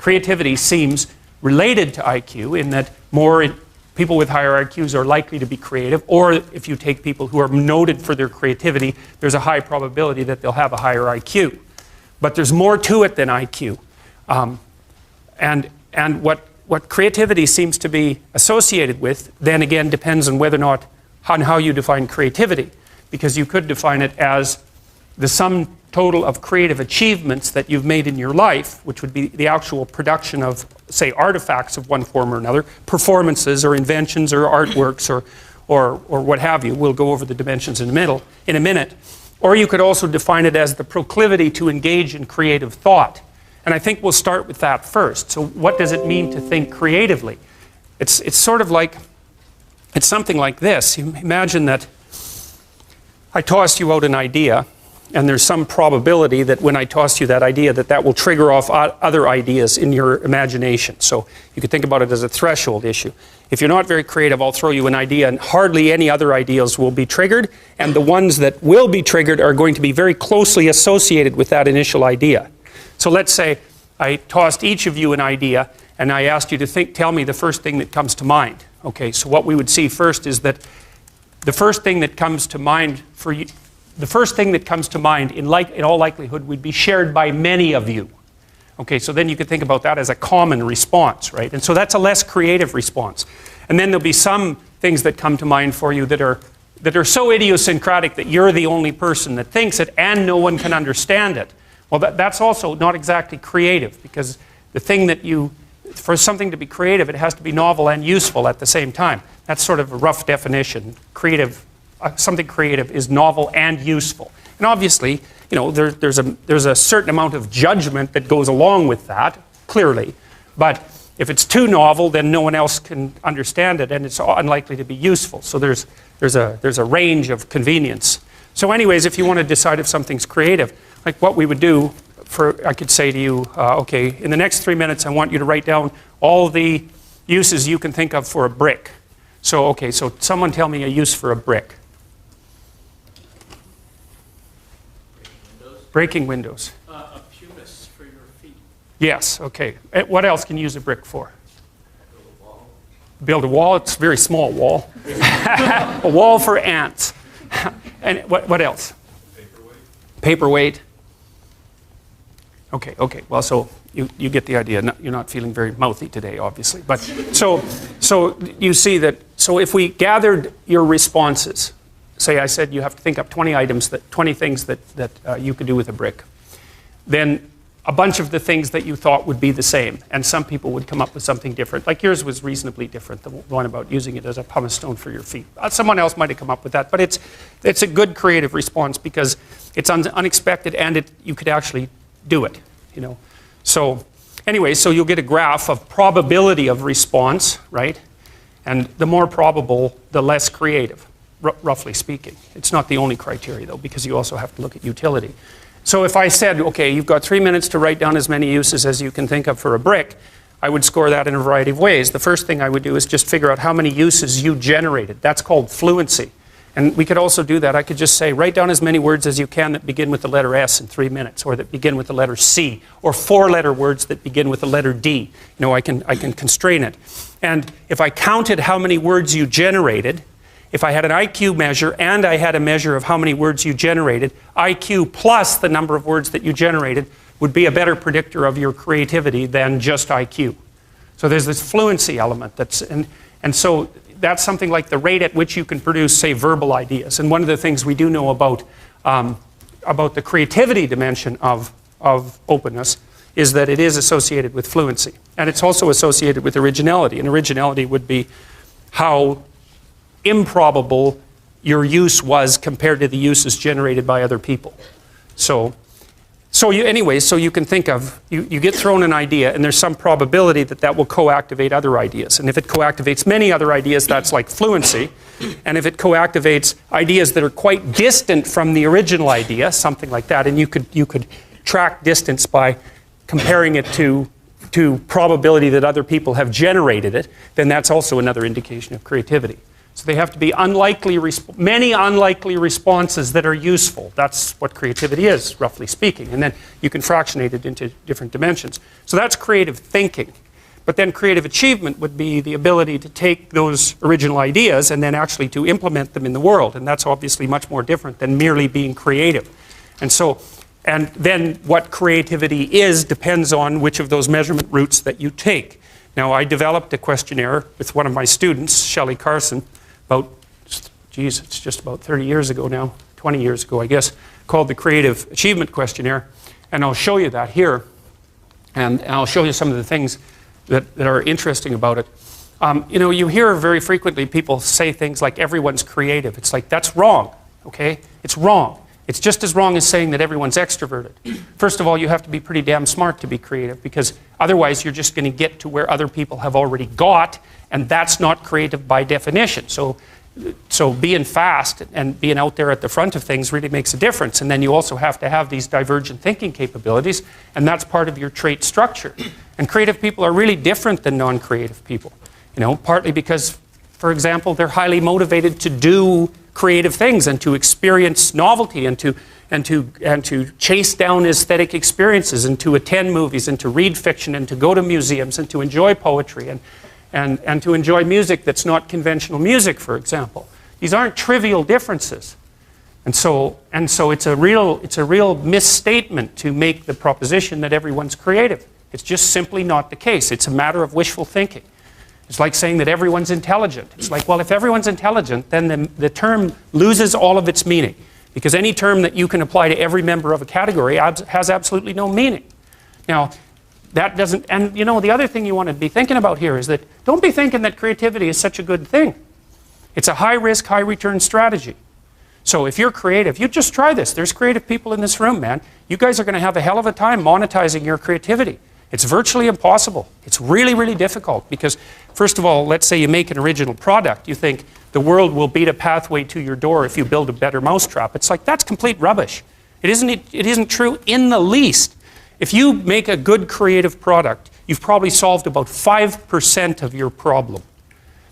creativity seems related to IQ in that people with higher IQs are likely to be creative, or if you take people who are noted for their creativity, there's a high probability that they'll have a higher IQ. But there's more to it than IQ. And what creativity seems to be associated with, then again, depends on whether or not, on how you define creativity. Because you could define it as the sum total of creative achievements that you've made in your life, which would be the actual production of, say, artifacts of one form or another, performances or inventions or artworks or what have you. We'll go over the dimensions in a minute. Or you could also define it as the proclivity to engage in creative thought. And I think we'll start with that first. So what does it mean to think creatively? It's sort of like, it's something like this. You imagine that I tossed you out an idea, and there's some probability that when I tossed you that idea, that will trigger off other ideas in your imagination. So you could think about it as a threshold issue. If you're not very creative, I'll throw you an idea, and hardly any other ideas will be triggered, and the ones that will be triggered are going to be very closely associated with that initial idea. So let's say I tossed each of you an idea, and I asked you to tell me the first thing that comes to mind. Okay, so what we would see first is that the first thing that comes to mind for you, the first thing that comes to mind in all likelihood would be shared by many of you. Okay, so then you could think about that as a common response, right? And so that's a less creative response. And then there'll be some things that come to mind for you that are so idiosyncratic that you're the only person that thinks it and no one can understand it. Well, that's also not exactly creative, because the thing that for something to be creative, it has to be novel and useful at the same time. That's sort of a rough definition. Something creative is novel and useful. And obviously, there's a certain amount of judgment that goes along with that, clearly. But if it's too novel, then no one else can understand it, and it's unlikely to be useful. So there's a range of convenience. So anyways, if you want to decide if something's creative, like what we would do, I could say to you, okay, in the next 3 minutes, I want you to write down all the uses you can think of for a brick. So, okay, so someone tell me a use for a brick. Breaking windows. A pumice for your feet. Yes, okay. What else can you use a brick for? Build a wall. Build a wall, it's a very small wall. A wall for ants. And what else? Paperweight. Paperweight. Okay. Well, so you get the idea. You're not feeling very mouthy today, obviously. But so you see that. So if we gathered your responses, say I said you have to think up 20 things that you could do with a brick, then a bunch of the things that you thought would be the same, and some people would come up with something different. Like yours was reasonably different, the one about using it as a pumice stone for your feet. Someone else might have come up with that, but it's a good creative response because it's unexpected and you could actually do it, So anyway, so you'll get a graph of probability of response, right? And the more probable, the less creative, roughly speaking. It's not the only criteria, though, because you also have to look at utility. So if I said, okay, you've got 3 minutes to write down as many uses as you can think of for a brick, I would score that in a variety of ways. The first thing I would do is just figure out how many uses you generated. That's called fluency. And we could also do that. I could just say, write down as many words as you can that begin with the letter S in 3 minutes, or that begin with the letter C, or 4-letter words that begin with the letter D. I can constrain it. And if I counted how many words you generated, if I had an IQ measure and I had a measure of how many words you generated, IQ plus the number of words that you generated would be a better predictor of your creativity than just IQ. So there's this fluency element and so that's something like the rate at which you can produce, say, verbal ideas. And one of the things we do know about the creativity dimension of openness is that it is associated with fluency. And it's also associated with originality. And originality would be how improbable your use was compared to the uses generated by other people. So you can think of, you get thrown an idea and there's some probability that will co-activate other ideas. And if it co-activates many other ideas, that's like fluency. And if it co-activates ideas that are quite distant from the original idea, something like that, and you could track distance by comparing it to probability that other people have generated it, then that's also another indication of creativity. So they have to be many unlikely responses that are useful. That's what creativity is, roughly speaking. And then you can fractionate it into different dimensions. So that's creative thinking. But then creative achievement would be the ability to take those original ideas and then actually to implement them in the world. And that's obviously much more different than merely being creative. And then what creativity is depends on which of those measurement routes that you take. Now, I developed a questionnaire with one of my students, Shelley Carson, it's just about 30 years ago now, 20 years ago, I guess, called the Creative Achievement Questionnaire. And I'll show you that here. And I'll show you some of the things that are interesting about it. You hear very frequently people say things like everyone's creative. It's like, that's wrong, okay? It's wrong. It's just as wrong as saying that everyone's extroverted. First of all, you have to be pretty damn smart to be creative, because otherwise you're just going to get to where other people have already got, and that's not creative by definition. So being fast and being out there at the front of things really makes a difference. And then you also have to have these divergent thinking capabilities, and that's part of your trait structure. And creative people are really different than non-creative people. Partly because, for example, they're highly motivated to do creative things and to experience novelty and to chase down aesthetic experiences and to attend movies and to read fiction and to go to museums and to enjoy poetry and to enjoy music that's not conventional music, for example. These aren't trivial differences. And so it's a real misstatement to make the proposition that everyone's creative. It's just simply not the case. It's a matter of wishful thinking. It's like saying that everyone's intelligent. It's like, well, if everyone's intelligent, then the term loses all of its meaning, because any term that you can apply to every member of a category has absolutely no meaning. Now, that doesn't, and the other thing you want to be thinking about here is that don't be thinking that creativity is such a good thing. It's a high-risk, high-return strategy. So if you're creative, you just try this. There's creative people in this room, man. You guys are going to have a hell of a time monetizing your creativity. It's virtually impossible. It's really, really difficult because, first of all, let's say you make an original product. You think the world will beat a pathway to your door if you build a better mousetrap. It's like, that's complete rubbish. It isn't true in the least. If you make a good creative product, you've probably solved about 5% of your problem.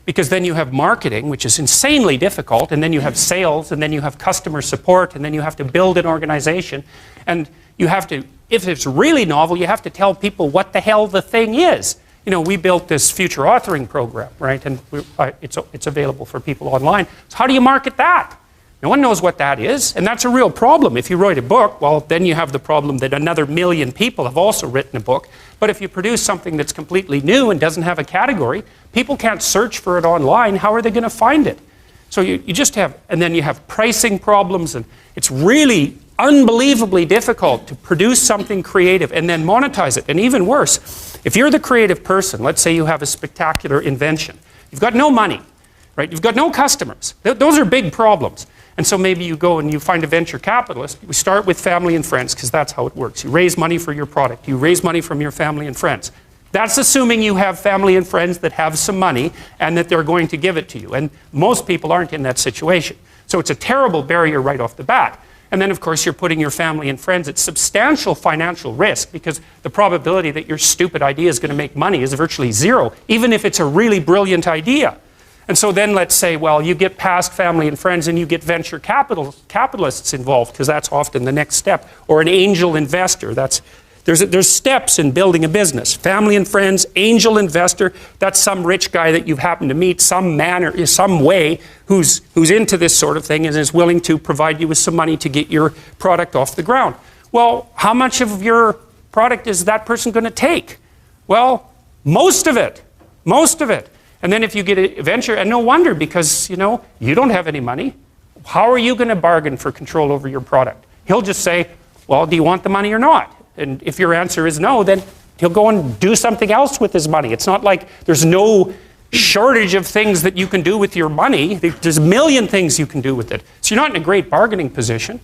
Because then you have marketing, which is insanely difficult, and then you have sales, and then you have customer support, and then you have to build an organization, and you have to, if it's really novel, you have to tell people what the hell the thing is. We built this future authoring program, right? And it's available for people online. So how do you market that? No one knows what that is, and that's a real problem. If you write a book, well, then you have the problem that another 1 million people have also written a book. But if you produce something that's completely new and doesn't have a category, people can't search for it online. How are they going to find it? So you just have, and then you have pricing problems, and it's really unbelievably difficult to produce something creative and then monetize it. And even worse, if you're the creative person, let's say you have a spectacular invention. You've got no money, right? You've got no customers. Those are big problems. And so maybe you go and you find a venture capitalist. We start with family and friends, because that's how it works. You raise money for your product. You raise money from your family and friends. That's assuming you have family and friends that have some money and that they're going to give it to you. And most people aren't in that situation. So it's a terrible barrier right off the bat. And then, of course, you're putting your family and friends at substantial financial risk, because the probability that your stupid idea is going to make money is virtually zero, even if it's a really brilliant idea. And so then let's say, well, you get past family and friends and you get venture capitalists involved, because that's often the next step, or an angel investor. There's steps in building a business. Family and friends, angel investor, that's some rich guy that you've happened to meet, some man or some way who's into this sort of thing and is willing to provide you with some money to get your product off the ground. Well, how much of your product is that person going to take? Well, most of it. Most of it. And then if you get a venture, and no wonder, because you don't have any money, how are you going to bargain for control over your product? He'll just say, well, do you want the money or not? And if your answer is no, then he'll go and do something else with his money. It's not like there's no shortage of things that you can do with your money. There's a million things you can do with it. So you're not in a great bargaining position.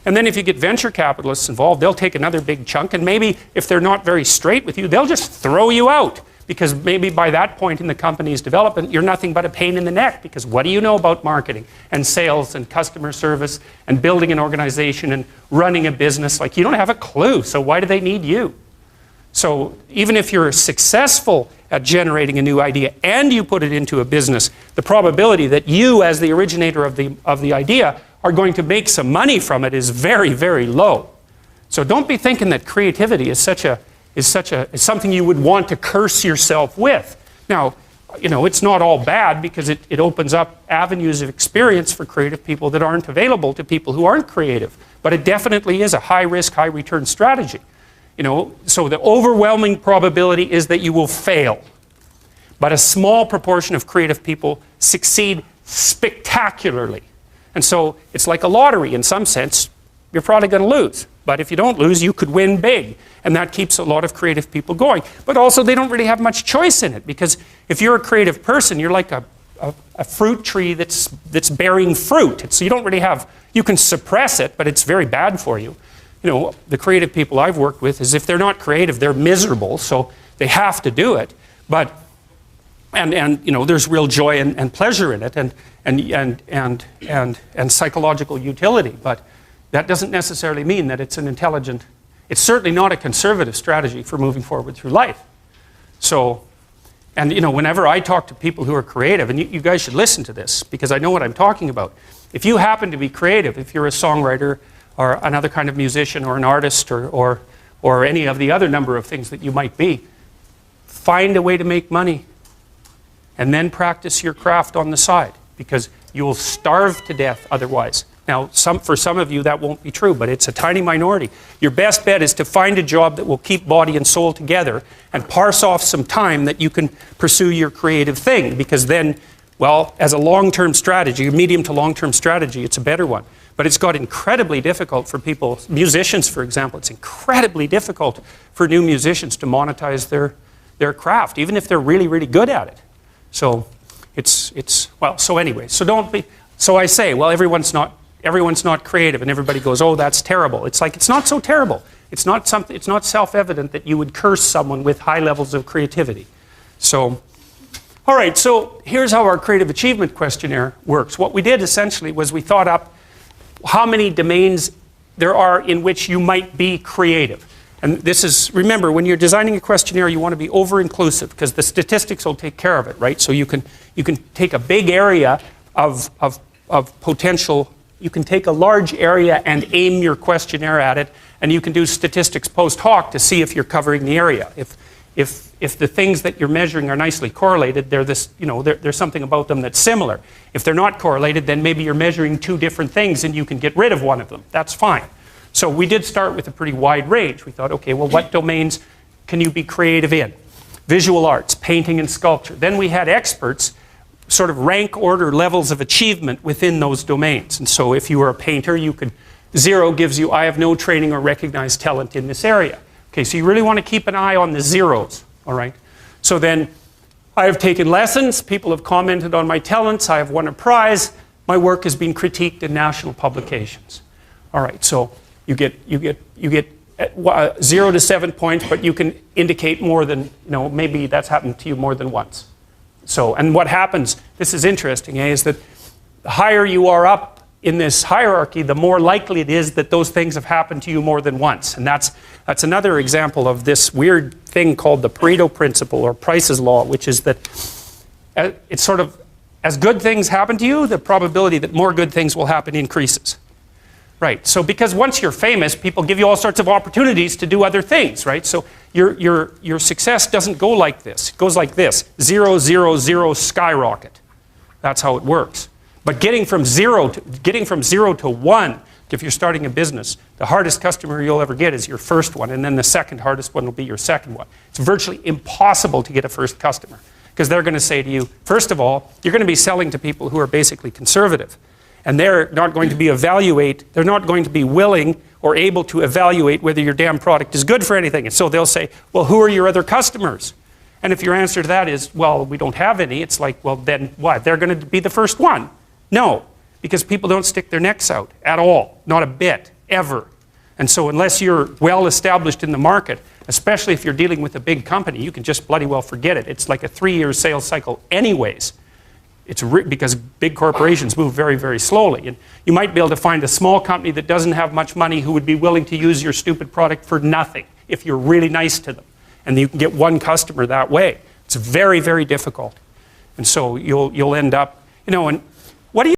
And then if you get venture capitalists involved, they'll take another big chunk, and maybe if they're not very straight with you, they'll just throw you out. Because maybe by that point in the company's development, you're nothing but a pain in the neck, because what do you know about marketing and sales and customer service and building an organization and running a business? Like, you don't have a clue, so why do they need you? So even if you're successful at generating a new idea and you put it into a business, the probability that you, as the originator of the idea, are going to make some money from it is very, very low. So don't be thinking that creativity is something you would want to curse yourself with. Now, you know, it's not all bad because it opens up avenues of experience for creative people that aren't available to people who aren't creative. But it definitely is a high-risk, high-return strategy. You know, so the overwhelming probability is that you will fail. But a small proportion of creative people succeed spectacularly. And so it's like a lottery in some sense. You're probably going to lose. But if you don't lose, you could win big. And that keeps a lot of creative people going. But also, they don't really have much choice in it. Because if you're a creative person, you're like a fruit tree that's bearing fruit. So you don't really have, you can suppress it, but it's very bad for you. You know, the creative people I've worked with is if they're not creative, they're miserable. So they have to do it. But, and you know, there's real joy and pleasure in it and psychological utility. But that doesn't necessarily mean that it's an intelligent, it's certainly not a conservative strategy for moving forward through life. So, and you know, whenever I talk to people who are creative, and you guys should listen to this because I know what I'm talking about. If you happen to be creative, if you're a songwriter or another kind of musician or an artist or any of the other number of things that you might be, find a way to make money and then practice your craft on the side because you will starve to death otherwise. Now, for some of you that won't be true, but it's a tiny minority. Your best bet is to find a job that will keep body and soul together and parse off some time that you can pursue your creative thing because then, well, as a long-term strategy, a medium to long-term strategy, it's a better one. But it's got incredibly difficult for people, musicians for example, it's incredibly difficult for new musicians to monetize their craft, even if they're really, really good at it. So so anyway, so don't be, so I say, well, everyone's not creative and everybody goes, oh, that's terrible. It's like, it's not so terrible. It's not self-evident that you would curse someone with high levels of creativity. So, all right, so here's how our creative achievement questionnaire works. What we did essentially was we thought up how many domains there are in which you might be creative. And this is, remember, when you're designing a questionnaire, you want to be over-inclusive because the statistics will take care of it, right? So you can take a big area of potential, you can take a large area and aim your questionnaire at it, and you can do statistics post hoc to see if you're covering the area. If the things that you're measuring are nicely correlated, there's something about them that's similar. If they're not correlated, then maybe you're measuring two different things and you can get rid of one of them. That's fine. So we did start with a pretty wide range. We thought, okay, well, what domains can you be creative in? Visual arts, painting and sculpture. Then we had experts sort of rank order levels of achievement within those domains. And so if you were a painter, 0 gives you, I have no training or recognized talent in this area. Okay, so you really want to keep an eye on the zeros, all right? So then I have taken lessons, people have commented on my talents, I have won a prize, my work has been critiqued in national publications. All right, so you get 0 to 7 points, but you can indicate more than, maybe that's happened to you more than once. So, and what happens, this is interesting, is that the higher you are up in this hierarchy, the more likely it is that those things have happened to you more than once. And that's another example of this weird thing called the Pareto principle or Price's law, which is that it's sort of, as good things happen to you, the probability that more good things will happen increases. Right, so because once you're famous, people give you all sorts of opportunities to do other things, right? So your success doesn't go like this. It goes like this, 0, 0, 0, skyrocket. That's how it works. But getting from 0 to 1, if you're starting a business, the hardest customer you'll ever get is your first one, and then the second hardest one will be your second one. It's virtually impossible to get a first customer because they're going to say to you, first of all, you're going to be selling to people who are basically conservative. And they're not going to be willing or able to evaluate whether your damn product is good for anything. And so they'll say, well, who are your other customers? And if your answer to that is, well, we don't have any, it's like, well, then what? They're going to be the first one. No, because people don't stick their necks out at all, not a bit, ever. And so unless you're well established in the market, especially if you're dealing with a big company, you can just bloody well forget it. It's like a 3-year sales cycle anyways. It's because big corporations move very, very slowly. And you might be able to find a small company that doesn't have much money who would be willing to use your stupid product for nothing if you're really nice to them. And you can get one customer that way. It's very, very difficult. And so you'll end up, and what do you